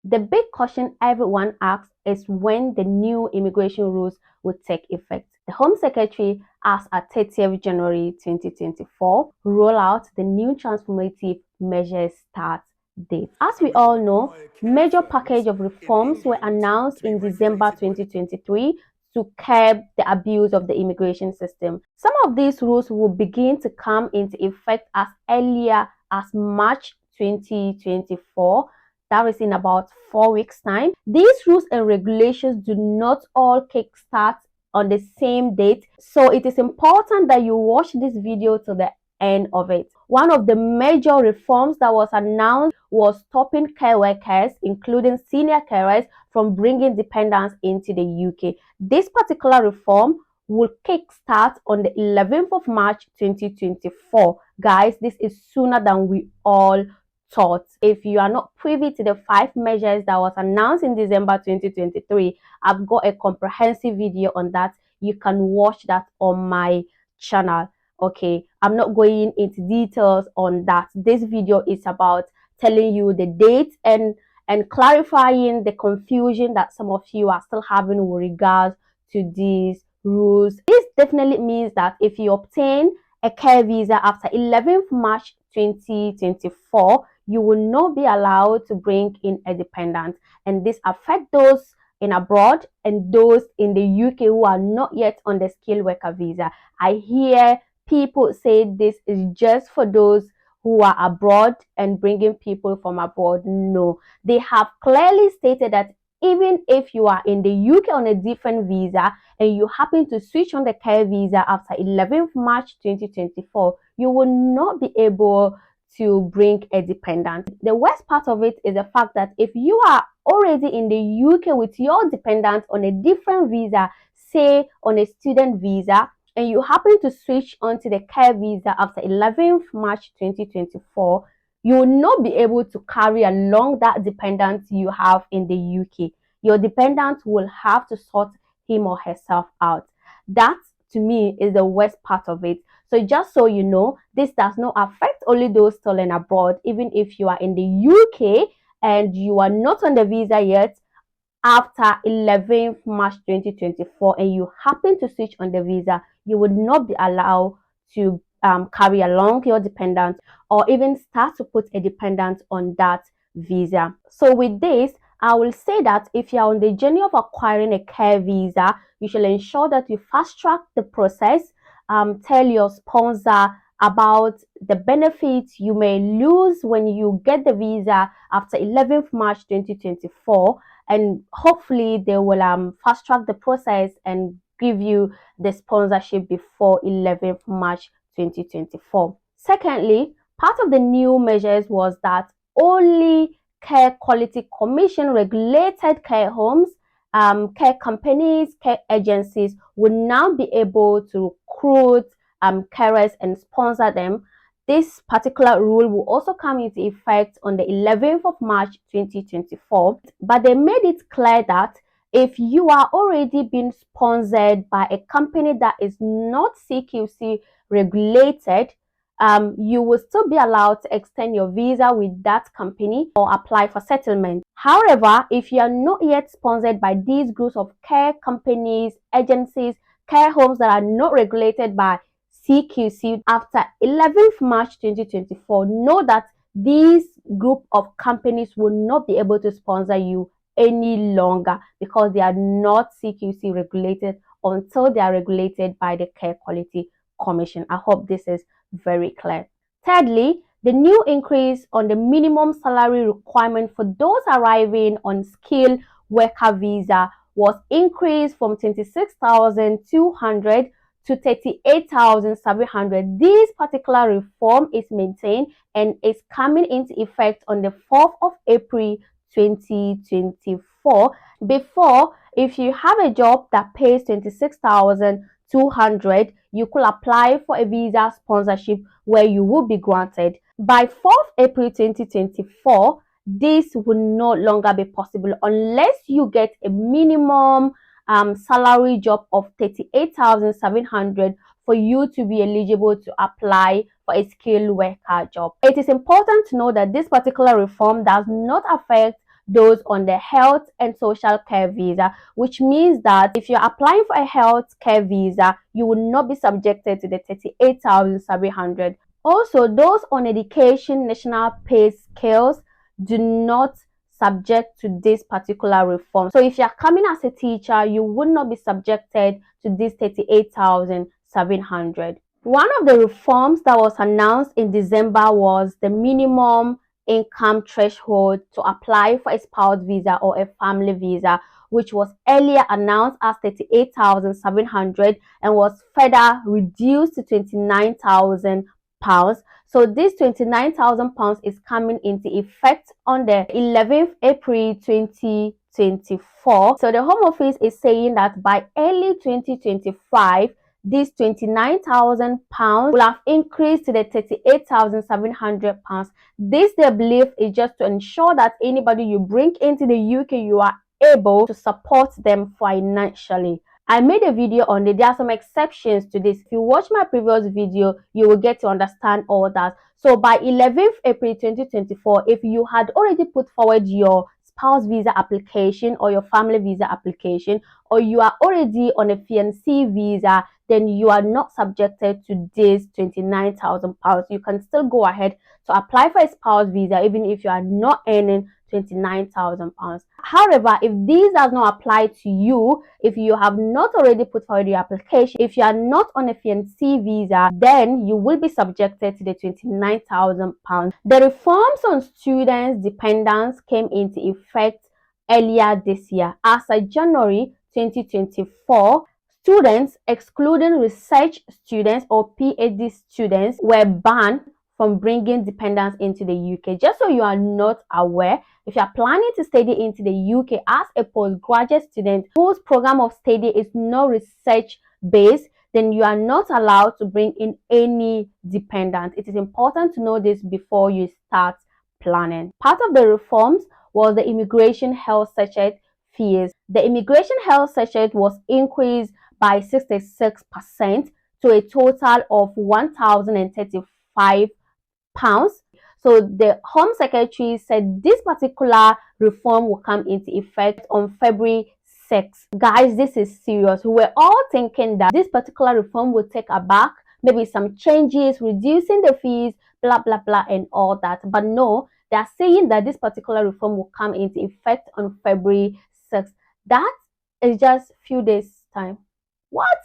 The big question everyone asks is when the new immigration rules will take effect. The Home Secretary asked at 30th January 2024 roll out the new transformative measures start date. As we all know, major package of reforms were announced in December 2023 to curb the abuse of the immigration system. Some of these rules will begin to come into effect as earlier as March 2024. That is in about 4 weeks' time. These rules and regulations do not all kickstart on the same date, so it is important that you watch this video to the end of it. One of the major reforms that was announced was stopping care workers, including senior carers, from bringing dependents into the UK. This particular reform will kickstart on the 11th of March 2024. Guys, this is sooner than we all thought. If you are not privy to the 5 measures that was announced in December 2023, I've got a comprehensive video on that. You can watch that on my channel. Okay, I'm not going into details on that. This video is about telling you the date and clarifying the confusion that some of you are still having with regards to these rules. This definitely means that if you obtain a care visa after 11th March 2024, you will not be allowed to bring in a dependent, and this affects those in abroad and those in the UK who are not yet on the skilled worker visa. I hear people say this is just for those who are abroad and bringing people from abroad. No, they have clearly stated that even if you are in the UK on a different visa and you happen to switch on the care visa after 11th March 2024, you will not be able to bring a dependent. The worst part of it is the fact that if you are already in the UK with your dependent on a different visa, say on a student visa, and you happen to switch onto the care visa after 11th March 2024, you will not be able to carry along that dependent you have in the UK. Your dependent will have to sort him or herself out. That, to me, is the worst part of it. So just so you know, this does not affect only those stolen abroad. Even if you are in the UK and you are not on the visa yet, after 11th March 2024 and you happen to switch on the visa, you would not be allowed to carry along your dependent or even start to put a dependent on that visa. So with this, I will say that if you are on the journey of acquiring a care visa, you should ensure that you fast track the process. Tell your sponsor about the benefits you may lose when you get the visa after 11th March 2024, and hopefully they will fast track the process and give you the sponsorship before 11th March 2024. Secondly, part of the new measures was that only Care Quality Commission regulated care homes, care companies, care agencies will now be able to recruit carers and sponsor them. This particular rule will also come into effect on the 11th of March 2024, but they made it clear that if you are already being sponsored by a company that is not CQC regulated, you will still be allowed to extend your visa with that company or apply for settlement. However, if you are not yet sponsored by these groups of care companies, agencies, care homes that are not regulated by CQC after 11th March 2024, know that these group of companies will not be able to sponsor you any longer because they are not CQC regulated until they are regulated by the Care Quality Commission. I hope this is very clear. Thirdly, the new increase on the minimum salary requirement for those arriving on skilled worker visa was increased from 26,200 to 38,700. This particular reform is maintained and is coming into effect on the 4th of April 2024. Before, if you have a job that pays 26,200, you could apply for a visa sponsorship where you will be granted. By 4th April 2024, this will no longer be possible unless you get a minimum salary job of 38,700 for you to be eligible to apply for a skilled worker job. It is important to know that this particular reform does not affect those on the health and social care visa, which means that if you're applying for a health care visa, you will not be subjected to the 38,700. Also, those on education national pay scales do not subject to this particular reform. So if you're coming as a teacher, you would not be subjected to this 38,700. One of the reforms that was announced in December was the minimum income threshold to apply for a spouse visa or a family visa, which was earlier announced as 38,700 and was further reduced to 29,000 pounds. So this 29,000 pounds is coming into effect on the 11th April 2024. So the Home Office is saying that by early 2025, this 29,000 pounds will have increased to the 38,700 pounds. This, they believe, is just to ensure that anybody you bring into the UK, you are able to support them financially. I made a video on it. There are some exceptions to this. If you watch my previous video, you will get to understand all that. So by 11th April 2024, if you had already put forward your spouse visa application or your family visa application, or you are already on a fiancé visa, then you are not subjected to this 29,000 pounds. You can still go ahead to apply for a spouse visa even if you are not earning 29,000 pounds. However, if these does not apply to you, if you have not already put forward your application, if you are not on a fiancé visa, then you will be subjected to the 29,000 pounds. The reforms on students' dependents came into effect earlier this year. As of January 2024, students, excluding research students or PhD students, were banned from bringing dependents into the UK. Just so you are not aware, if you are planning to study into the UK as a postgraduate student whose program of study is not research based, then you are not allowed to bring in any dependent. It is important to know this before you start planning. Part of the reforms was the immigration health certificate fees. The immigration health certificate was increased by 66% to a total of 1,035 pounds. So the Home Secretary said this particular reform will come into effect on February 6th. Guys, this is serious. We were all thinking that this particular reform will take a back, maybe some changes, reducing the fees, blah, blah, blah, and all that. But no, they are saying that this particular reform will come into effect on February 6th. That is just a few days time. What?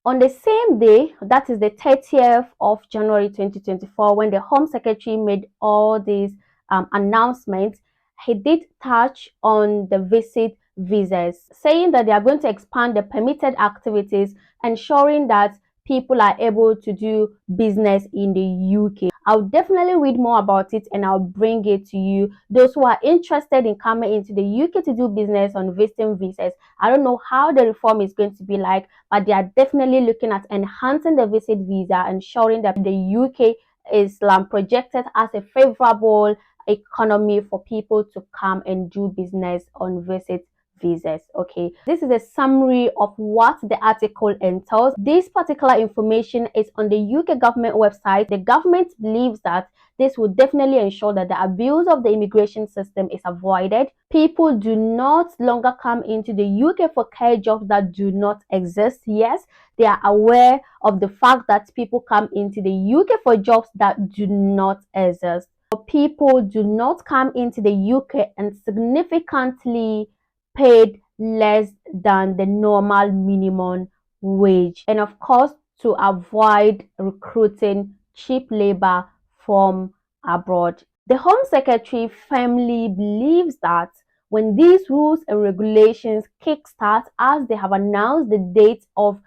On the same day, that is the 30th of January 2024, when the Home Secretary made all these announcements, he did touch on the visit visas, saying that they are going to expand the permitted activities, ensuring that people are able to do business in the UK. I'll definitely read more about it and I'll bring it to you. Those who are interested in coming into the UK to do business on visiting visas, I don't know how the reform is going to be like, but they are definitely looking at enhancing the visit visa, ensuring that the UK is projected as a favorable economy for people to come and do business on visit visas. Okay, this is a summary of what the article entails. This particular information is on the UK government website. The government believes that this will definitely ensure that the abuse of the immigration system is avoided. People do not longer come into the UK for care jobs that do not exist. Yes, they are aware of the fact that people come into the UK for jobs that do not exist. People do not come into the UK and significantly paid less than the normal minimum wage, and of course to avoid recruiting cheap labor from abroad. The Home Secretary firmly believes that when these rules and regulations kickstart, as they have announced the date of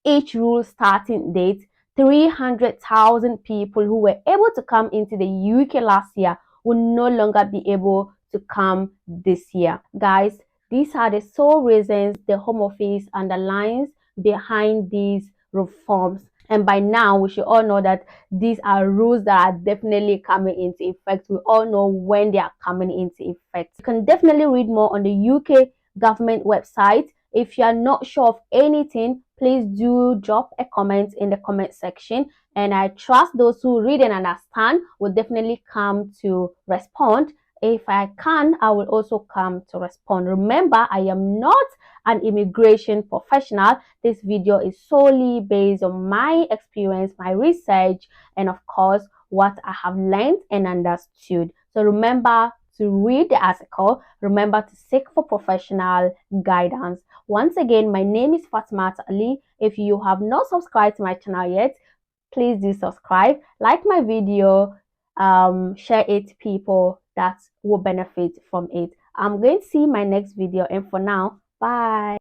each rule starting date, 300,000 people who were able to come into the UK last year will no longer be able to come this year. Guys, these are the sole reasons the Home Office underlines behind these reforms. And by now, we should all know that these are rules that are definitely coming into effect. We all know when they are coming into effect. You can definitely read more on the UK government website. If you are not sure of anything, please do drop a comment in the comment section. And I trust those who read and understand will definitely come to respond If I can, I will also come to respond. Remember, I am not an immigration professional. This video is solely based on my experience, my research, and of course, what I have learned and understood. So remember to read the article. Remember to seek for professional guidance. Once again, my name is Fatima Ali. If you have not subscribed to my channel yet, please do subscribe, like my video, share it to people that will benefit from it. I'm going to see my next video, and for now, bye.